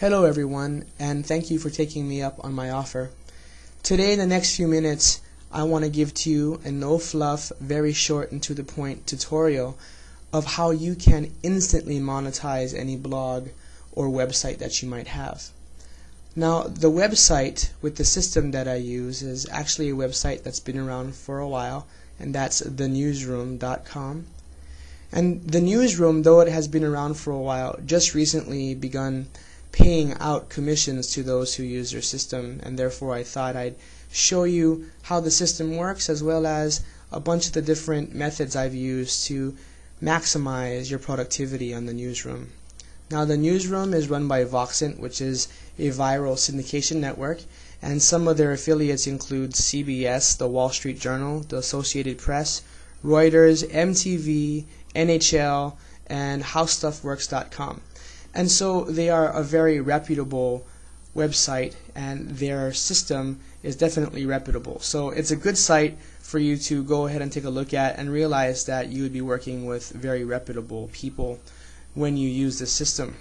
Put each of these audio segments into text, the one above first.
Hello everyone, and thank you for taking me up on my offer. Today in the next few minutes I want to give to you a no fluff, very short and to the point tutorial of how you can instantly monetize any blog or website that you might have. Now the website with the system that I use is actually a website that's been around for a while, and that's thenewsroom.com. And the newsroom, though it has been around for a while, just recently begun paying out commissions to those who use their system, and therefore I thought I'd show you how the system works, as well as a bunch of the different methods I've used to maximize your productivity on the newsroom. Now the newsroom is run by Voxent, which is a viral syndication network, and some of their affiliates include CBS, the Wall Street Journal, the Associated Press, Reuters, MTV, NHL, and HowStuffWorks.com. And so they are a very reputable website, and their system is definitely reputable. So it's a good site for you to go ahead and take a look at and realize that you would be working with very reputable people when you use this system.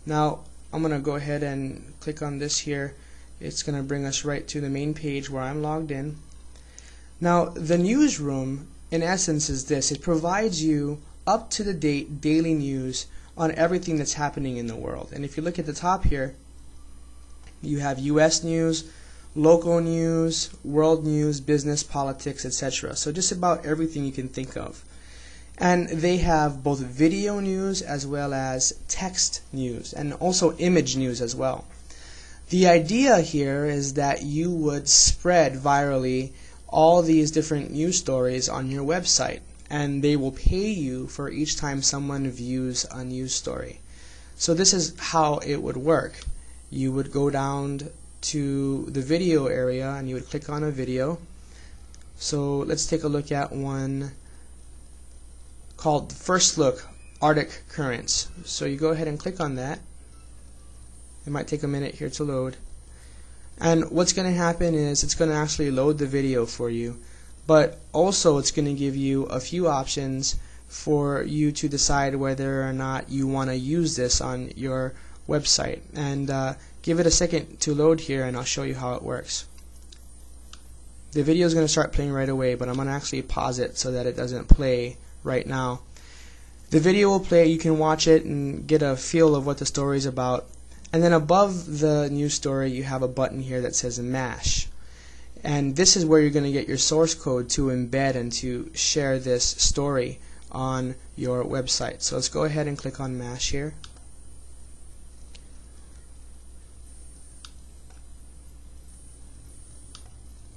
Now I'm going to go ahead and click on this here. It's going to bring us right to the main page where I'm logged in. Now the newsroom in essence is this: it provides you up to the date daily news on everything that's happening in the world. And if you look at the top here, you have US news, local news, world news, business, politics, etc. So just about everything you can think of. And they have both video news as well as text news, and also image news as well. The idea here is that you would spread virally all these different news stories on your website, and they will pay you for each time someone views a news story. So this is how it would work. You would go down to the video area and you would click on a video. So let's take a look at one called First Look Arctic Currents. So you go ahead and click on that. It might take a minute here to load. And what's going to happen is it's going to actually load the video for you. But also it's going to give you a few options for you to decide whether or not you want to use this on your website. And give it a second to load here and I'll show you how it works. The video is going to start playing right away, but I'm going to actually pause it so that it doesn't play right now. The video will play, you can watch it and get a feel of what the story is about. And then above the news story you have a button here that says MASH. And this is where you're going to get your source code to embed and to share this story on your website. So let's go ahead and click on MASH here.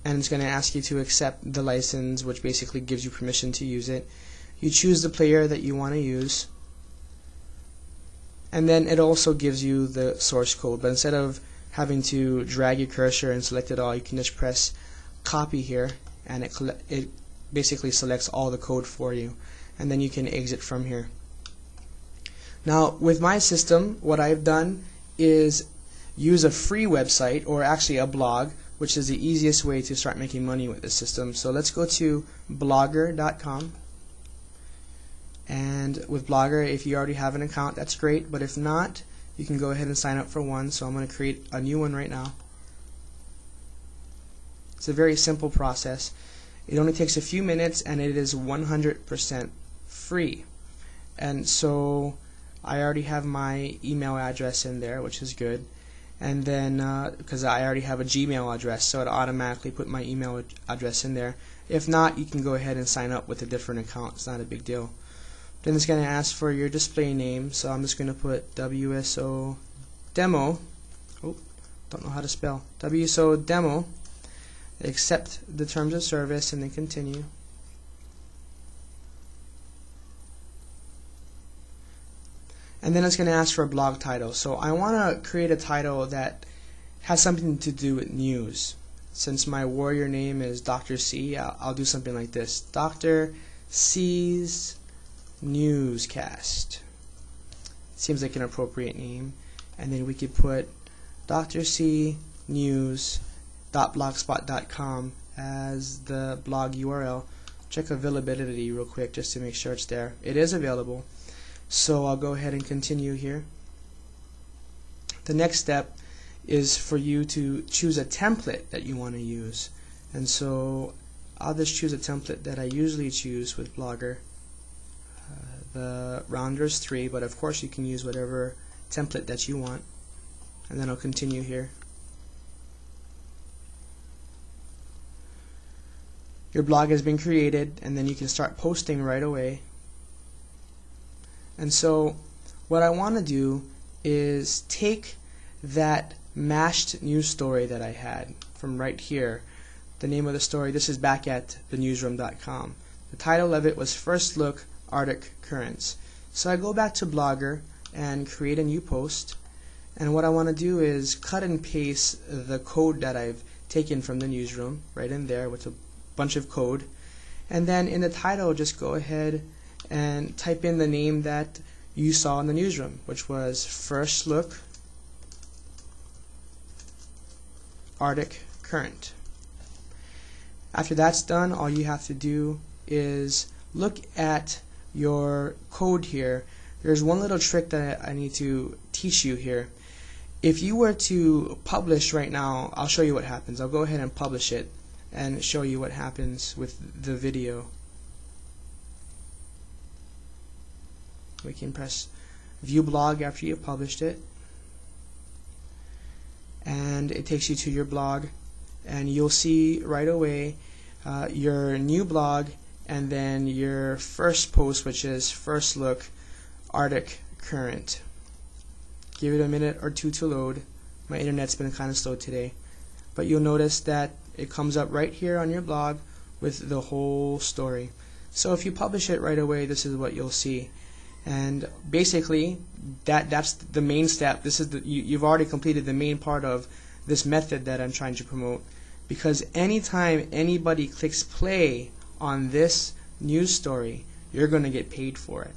And it's going to ask you to accept the license, which basically gives you permission to use it. You choose the player that you want to use, and then it also gives you the source code. But instead of having to drag your cursor and select it all, you can just press copy here, and it basically selects all the code for you, and then you can exit from here. Now with my system, what I've done is use a free website, or actually a blog, which is the easiest way to start making money with this system. So let's go to blogger.com. And with Blogger, if you already have an account, that's great, but if not, you can go ahead and sign up for one. So I'm going to create a new one right now. It's a very simple process. It only takes a few minutes, and it is 100% free. And so I already have my email address in there, which is good. And then because I already have a Gmail address, so it automatically put my email address in there. If not, you can go ahead and sign up with a different account. It's not a big deal. Then it's going to ask for your display name, so I'm just going to put WSO Demo. Oh, don't know how to spell. WSO Demo. Accept the terms of service, and then continue. And then it's going to ask for a blog title. So I want to create a title that has something to do with news. Since my warrior name is Dr. C, I'll do something like this: Dr. C's Newscast. Seems like an appropriate name. And then we could put drcnews.blogspot.com as the blog URL. Check availability real quick just to make sure it's there. It is available. So I'll go ahead and continue here. The next step is for you to choose a template that you want to use. And so I'll just choose a template that I usually choose with Blogger. The Rounders 3, but of course you can use whatever template that you want. And then I'll continue here. Your blog has been created, and then you can start posting right away. And so what I want to do is take that mashed news story that I had from right here. The name of the story, this is back at thenewsroom.com. The title of it was First Look Arctic Currents. So I go back to Blogger and create a new post, and what I want to do is cut and paste the code that I've taken from the newsroom right in there with a bunch of code, and then in the title just go ahead and type in the name that you saw in the newsroom, which was First Look Arctic Current. After that's done, all you have to do is look at your code here. There's one little trick that I need to teach you here. If you were to publish right now, I'll show you what happens. I'll go ahead and publish it and show you what happens with the video. We can press View Blog after you've published it, and it takes you to your blog, and you'll see right away your new blog and then your first post, which is First Look Arctic Current. Give it a minute or two to load. My internet's been kind of slow today, but you'll notice that it comes up right here on your blog with the whole story. So if you publish it right away, this is what you'll see. And basically that's the main step. This is you've already completed the main part of this method that I'm trying to promote, because anytime anybody clicks play on this news story, you're going to get paid for it.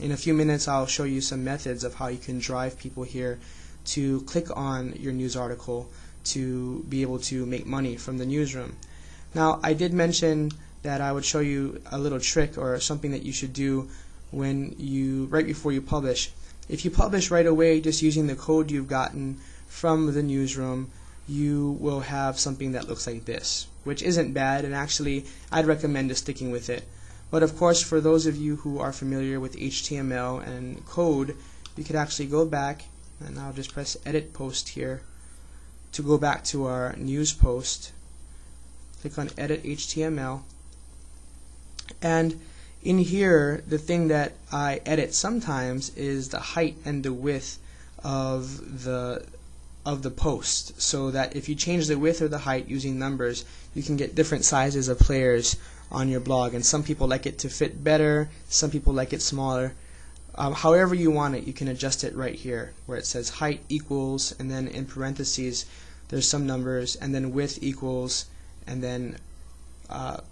In a few minutes I'll show you some methods of how you can drive people here to click on your news article to be able to make money from the newsroom. Now, I did mention that I would show you a little trick or something that you should do right before you publish. If you publish right away just using the code you've gotten from the newsroom, you will have something that looks like this, which isn't bad, and actually I'd recommend just sticking with it. But of course, for those of you who are familiar with HTML and code, you could actually go back, and I'll just press Edit Post here to go back to our news post. Click on Edit HTML, and in here the thing that I edit sometimes is the height and the width of the post, so that if you change the width or the height using numbers, you can get different sizes of players on your blog, and some people like it to fit better, some people like it smaller. However you want it, you can adjust it right here where it says height equals, and then in parentheses there's some numbers, and then width equals, and then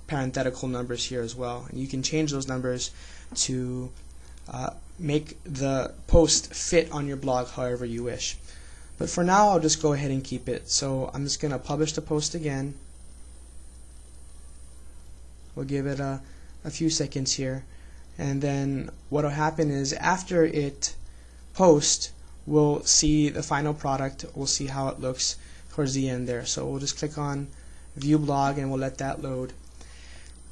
parenthetical numbers here as well. And you can change those numbers to make the post fit on your blog however you wish. But for now I'll just go ahead and keep it. So I'm just going to publish the post again. We'll give it a few seconds here, and then what will happen is after it posts, we'll see the final product. We'll see how it looks towards the end there. So we'll just click on View Blog and we'll let that load.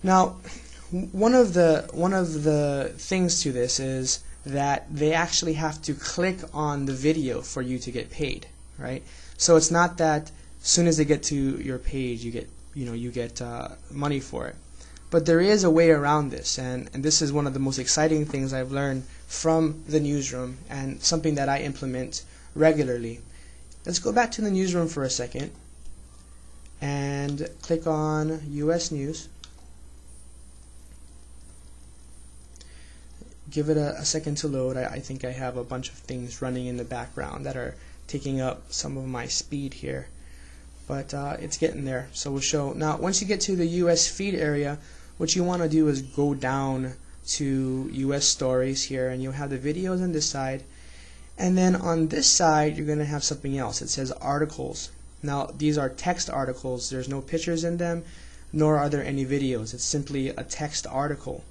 Now, one of the things to this is that they actually have to click on the video for you to get paid, right? So it's not that as soon as they get to your page you get money for it. But there is a way around this, and this is one of the most exciting things I've learned from the newsroom, and something that I implement regularly. Let's go back to the newsroom for a second and click on US News. Give it a second to load. I think I have a bunch of things running in the background that are taking up some of my speed here, but it's getting there. So we'll show now. Once you get to the US feed area, what you want to do is go down to US stories here, and you'll have the videos on this side, and then on this side you're going to have something else. It says articles. Now these are text articles. There's no pictures in them, nor are there any videos. It's simply a text article.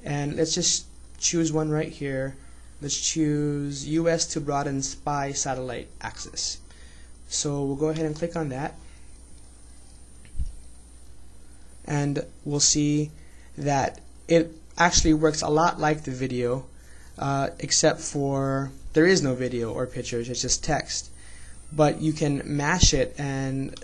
And let's just choose one right here. let's choose US to broaden spy satellite access. So we'll go ahead and click on that, and we'll see that it actually works a lot like the video, except for there is no video or pictures, it's just text. But you can mash it and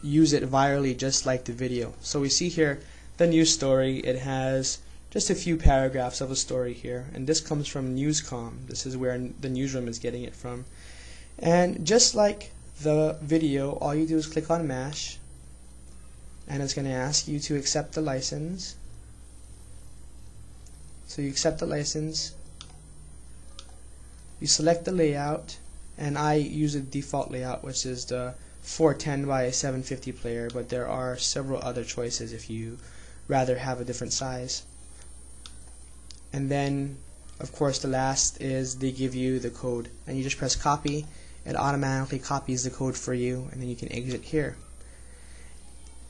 use it virally just like the video. So we see here the news story. It has just a few paragraphs of a story here, and this comes from Newscom. This is where the newsroom is getting it from. And just like the video, all you do is click on mash, and it's going to ask you to accept the license. So you accept the license, you select the layout, and I use a default layout, which is the 410 by 750 player, but there are several other choices if you rather have a different size. And then of course the last is they give you the code, and you just press copy. It automatically copies the code for you, and then you can exit here.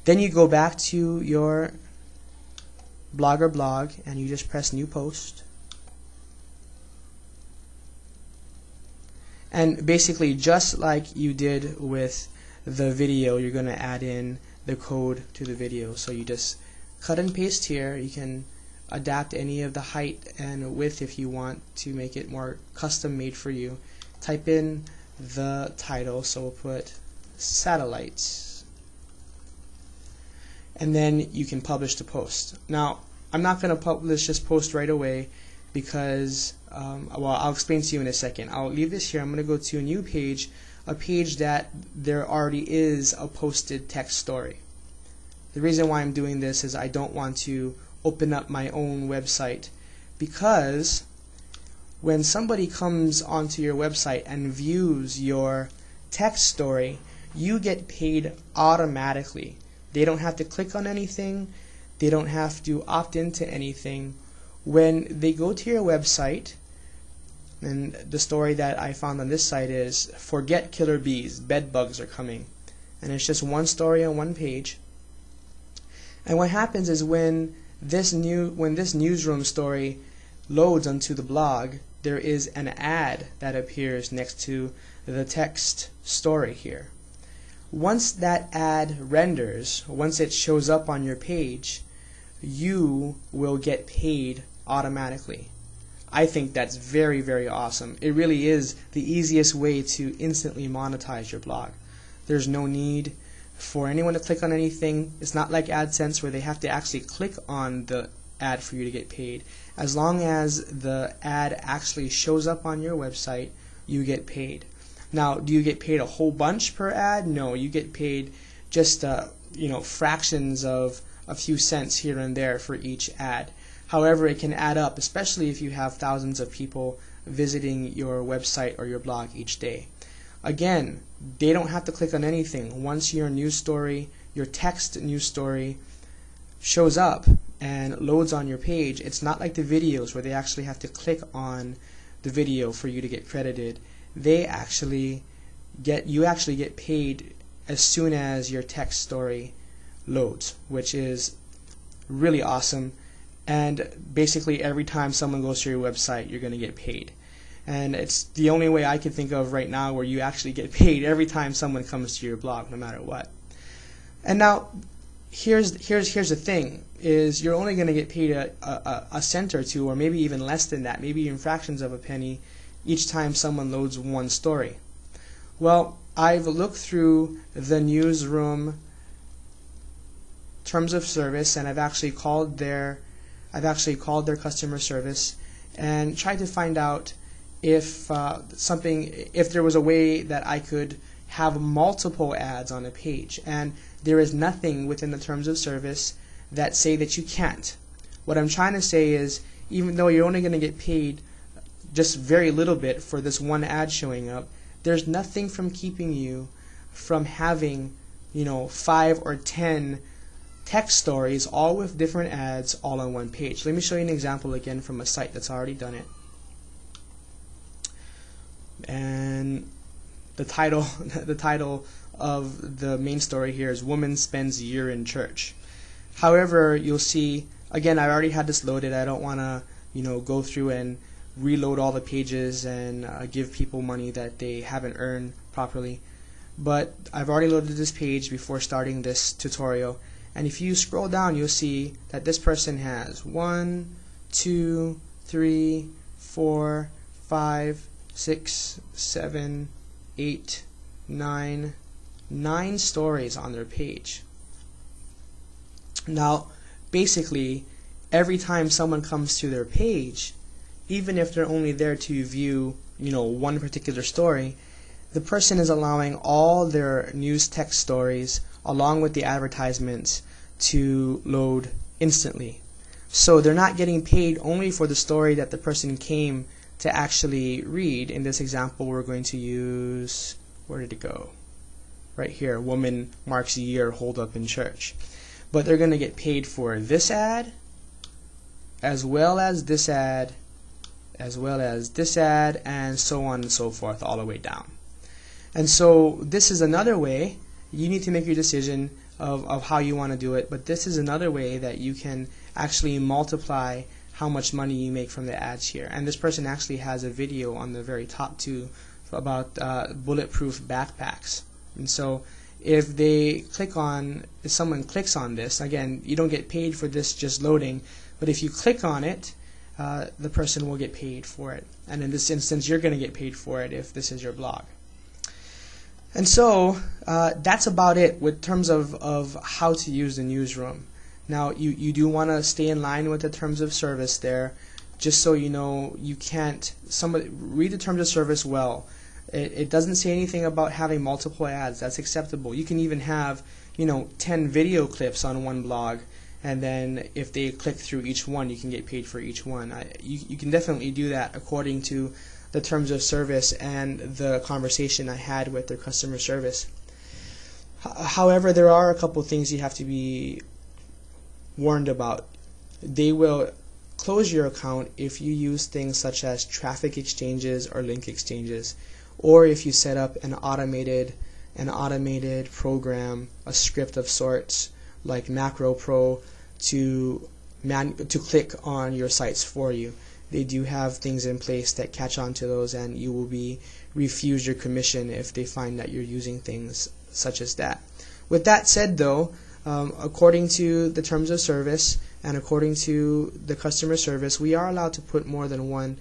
Then you go back to your Blogger blog and you just press new post, and basically just like you did with the video, you're going to add in the code to the video. So you just cut and paste here. You can adapt any of the height and width if you want to make it more custom made for you. Type in the title, so we'll put satellites, and then you can publish the post. Now I'm not going to publish this post right away because well, I'll explain to you in a second. I'll leave this here. I'm going to go to a new page, a page that there already is a posted text story. The reason why I'm doing this is I don't want to open up my own website, because when somebody comes onto your website and views your text story, you get paid automatically. They don't have to click on anything. They don't have to opt into anything. When they go to your website, and the story that I found on this site is "Forget Killer Bees, Bed Bugs Are Coming," and it's just one story on one page. And what happens is when this newsroom story loads onto the blog, there is an ad that appears next to the text story here. Once that ad renders, once it shows up on your page, you will get paid automatically. I think that's very, very awesome. It really is the easiest way to instantly monetize your blog. There's no need for anyone to click on anything. It's not like AdSense where they have to actually click on the ad for you to get paid. As long as the ad actually shows up on your website, you get paid. Now, do you get paid a whole bunch per ad? No, you get paid just fractions of a few cents here and there for each ad. However, it can add up, especially if you have thousands of people visiting your website or your blog each day. Again, they don't have to click on anything. Once your news story, your text news story shows up and loads on your page, it's not like the videos where they actually have to click on the video for you to get credited. You actually get paid as soon as your text story loads, which is really awesome. And basically every time someone goes to your website, you're going to get paid. And it's the only way I can think of right now where you actually get paid every time someone comes to your blog, no matter what. And now here's the thing, is you're only going to get paid a cent or two, or maybe even less than that, maybe even fractions of a penny each time someone loads one story. Well, I've looked through the newsroom terms of service, and I've actually called their customer service and tried to find out if there was a way that I could have multiple ads on a page, and there is nothing within the terms of service that say that you can't. What I'm trying to say is, even though you're only going to get paid just very little bit for this one ad showing up, there's nothing from keeping you from having 5 or 10 text stories all with different ads all on one page. Let me show you an example again from a site that's already done it. And the title of the main story here is "Woman Spends Year in Church." However, you'll see, again, I already had this loaded. I don't want to go through and reload all the pages and give people money that they haven't earned properly. But I've already loaded this page before starting this tutorial, and if you scroll down, you'll see that this person has 1, 2, 3, 4, 5, 6, 7, 8, 9 stories on their page. Now, basically, every time someone comes to their page, even if they're only there to view, one particular story, the person is allowing all their news text stories along with the advertisements to load instantly. So they're not getting paid only for the story that the person came to actually read. In this example, we're going to use, where did it go? Right here, woman marks year hold up in church. But they're going to get paid for this ad, as well as this ad, as well as this ad, and so on and so forth, all the way down. And so this is another way. You need to make your decision of how you want to do it, but this is another way that you can actually multiply how much money you make from the ads here. And this person actually has a video on the very top too about bulletproof backpacks. And so if someone clicks on this, again, you don't get paid for this just loading, but if you click on it, the person will get paid for it. And in this instance, you're going to get paid for it if this is your blog. And so that's about it with terms of how to use the newsroom. Now you do want to stay in line with the terms of service there, just so you know you can't. Read the terms of service well. It doesn't say anything about having multiple ads. That's acceptable. You can even have 10 video clips on one blog, and then if they click through each one, you can get paid for each one. You can definitely do that according to the terms of service and the conversation I had with their customer service. However, there are a couple things you have to be warned about. They will close your account if you use things such as traffic exchanges or link exchanges, or if you set up an automated program, a script of sorts like Macro Pro to click on your sites for you. They do have things in place that catch on to those, and you will be refused your commission if they find that you're using things such as that. With that said, though, according to the terms of service and according to the customer service, we are allowed to put more than one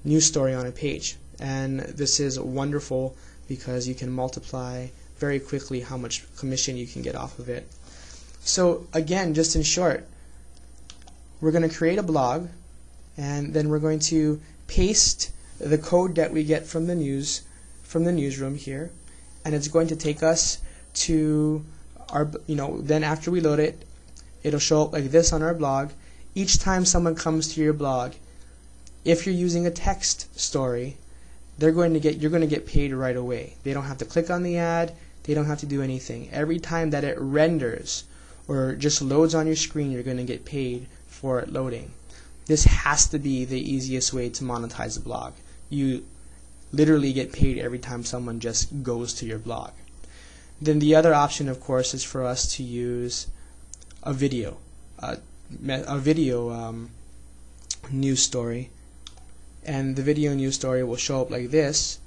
news story on a page, and this is wonderful because you can multiply very quickly how much commission you can get off of it. So again, just in short, we're going to create a blog, and then we're going to paste the code that we get from the newsroom here, and it's going to take us to our, then after we load it, it'll show up like this on our blog. Each time someone comes to your blog, if you're using a text story, you're going to get paid right away. They don't have to click on the ad, they don't have to do anything. Every time that it renders or just loads on your screen, you're going to get paid for it loading. This has to be the easiest way to monetize a blog. You literally get paid every time someone just goes to your blog. Then the other option, of course, is for us to use a video news story, and the video news story will show up like this,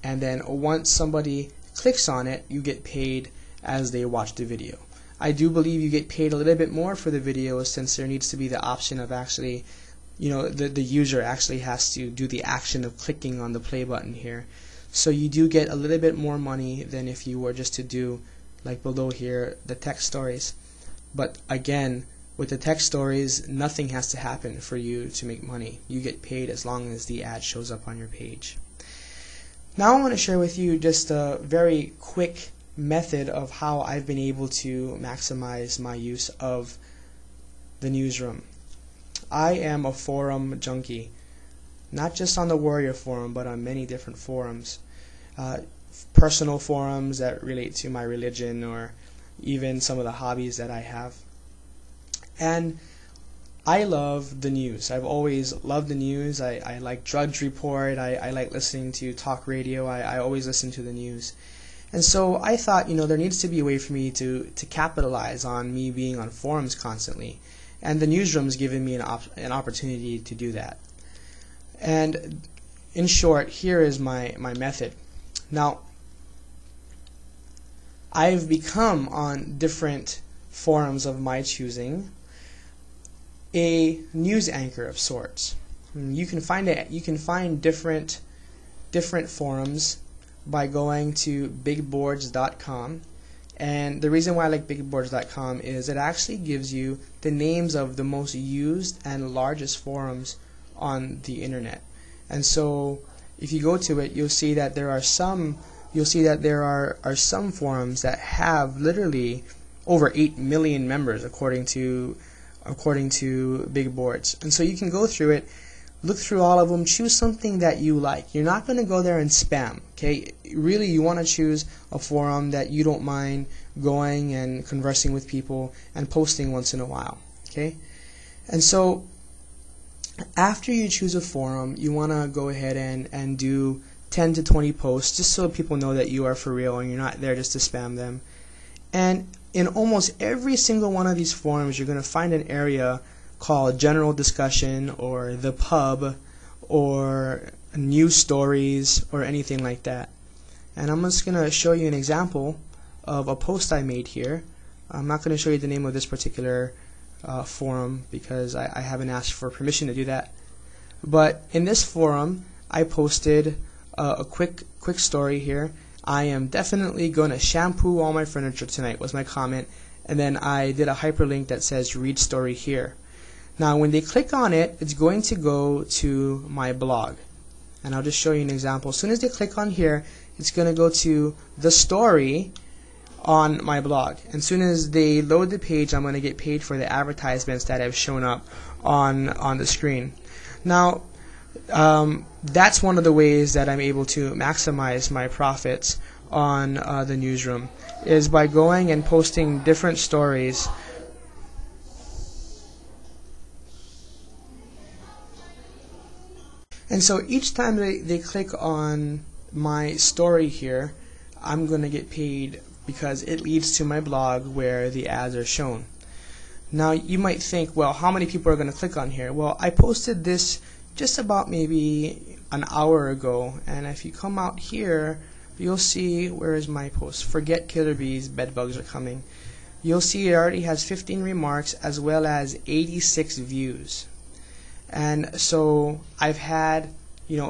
and then once somebody clicks on it, you get paid as they watch the video. I do believe you get paid a little bit more for the video, since there needs to be the option of actually, the user actually has to do the action of clicking on the play button here. So you do get a little bit more money than if you were just to do, like below here, the text stories. But again, with the text stories, nothing has to happen for you to make money. You get paid as long as the ad shows up on your page. Now I want to share with you just a very quick method of how I've been able to maximize my use of the newsroom. I am a forum junkie, not just on the Warrior Forum, but on many different forums. Personal forums that relate to my religion, or even some of the hobbies that I have. And I love the news. I've always loved the news. I like Drudge Report. I like listening to talk radio. I always listen to the news. And so I thought, there needs to be a way for me to capitalize on me being on forums constantly. And the newsroom's given me an opportunity to do that. And in short, here is my method. Now, I've become, on different forums of my choosing, a news anchor of sorts. You can find different forums by going to bigboards.com. And the reason why I like bigboards.com is it actually gives you the names of the most used and largest forums on the internet. And so if you go to it, you'll see that there are some forums that have literally over 8 million members according to Big Boards. And so you can go through it, look through all of them, choose something that you like. You're not going to go there and spam, okay? Really, you want to choose a forum that you don't mind going and conversing with people and posting once in a while, okay? And so after you choose a forum, you want to go ahead and do 10 to 20 posts just so people know that you are for real and you're not there just to spam them. And in almost every single one of these forums, you're going to find an area called general discussion or the pub or news stories or anything like that. And I'm just going to show you an example of a post I made here. I'm not going to show you the name of this particular forum because I haven't asked for permission to do that. But in this forum, I posted a quick story here. I am definitely going to shampoo all my furniture tonight was my comment, and then I did a hyperlink that says read story here. Now when they click on it, it's going to go to my blog, and I'll just show you an example. As soon as they click on here, it's going to go to the story on my blog, and as soon as they load the page, I'm going to get paid for the advertisements that have shown up on the screen. Now that's one of the ways that I'm able to maximize my profits on the newsroom, is by going and posting different stories. And so each time they click on my story here, I'm going to get paid because it leads to my blog where the ads are shown. Now you might think, well, how many people are going to click on here? Well, I posted this just about maybe an hour ago, and if you come out here, you'll see, where is my post? Forget killer bees, bed bugs are coming. You'll see it already has 15 remarks as well as 86 views. And so I've had,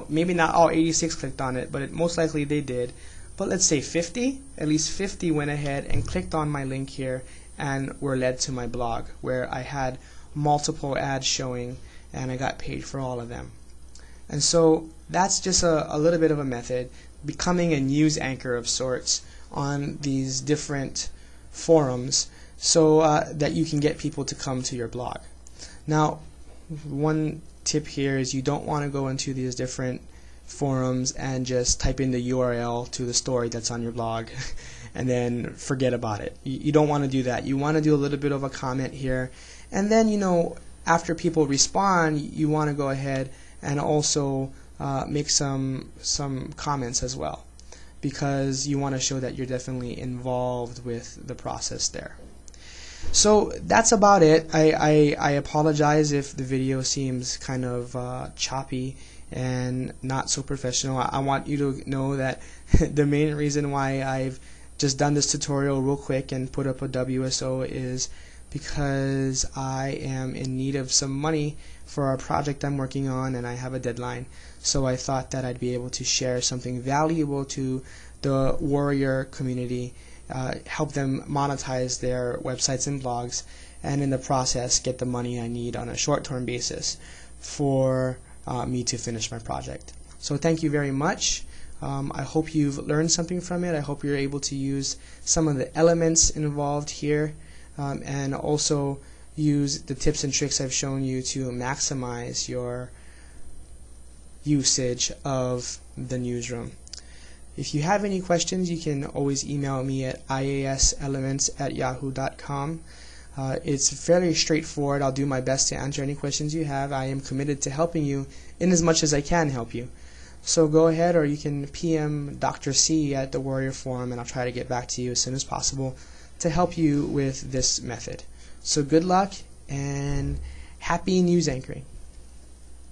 maybe not all 86 clicked on it, but most likely they did. But let's say 50, at least 50 went ahead and clicked on my link here and were led to my blog where I had multiple ads showing and I got paid for all of them. And so that's just a little bit of a method, becoming a news anchor of sorts on these different forums so that you can get people to come to your blog. Now, one tip here is you don't want to go into these different forums and just type in the URL to the story that's on your blog and then forget about it. You don't want to do that. You want to do a little bit of a comment here, and then after people respond, you want to go ahead and also make some comments as well, because you want to show that you're definitely involved with the process there. So that's about it. I apologize if the video seems kind of choppy and not so professional. I want you to know that the main reason why I've just done this tutorial real quick and put up a WSO is because I am in need of some money for a project I'm working on, and I have a deadline. So I thought that I'd be able to share something valuable to the warrior community, help them monetize their websites and blogs, and in the process get the money I need on a short-term basis for me to finish my project. So thank you very much. I hope you've learned something from it. I hope you're able to use some of the elements involved here, and also use the tips and tricks I've shown you to maximize your usage of the newsroom. If you have any questions, you can always email me at iaselements@yahoo.com. It's fairly straightforward. I'll do my best to answer any questions you have. I am committed to helping you in as much as I can help you. So go ahead, or you can PM Dr. C at the Warrior Forum, and I'll try to get back to you as soon as possible to help you with this method. So good luck and happy news anchoring.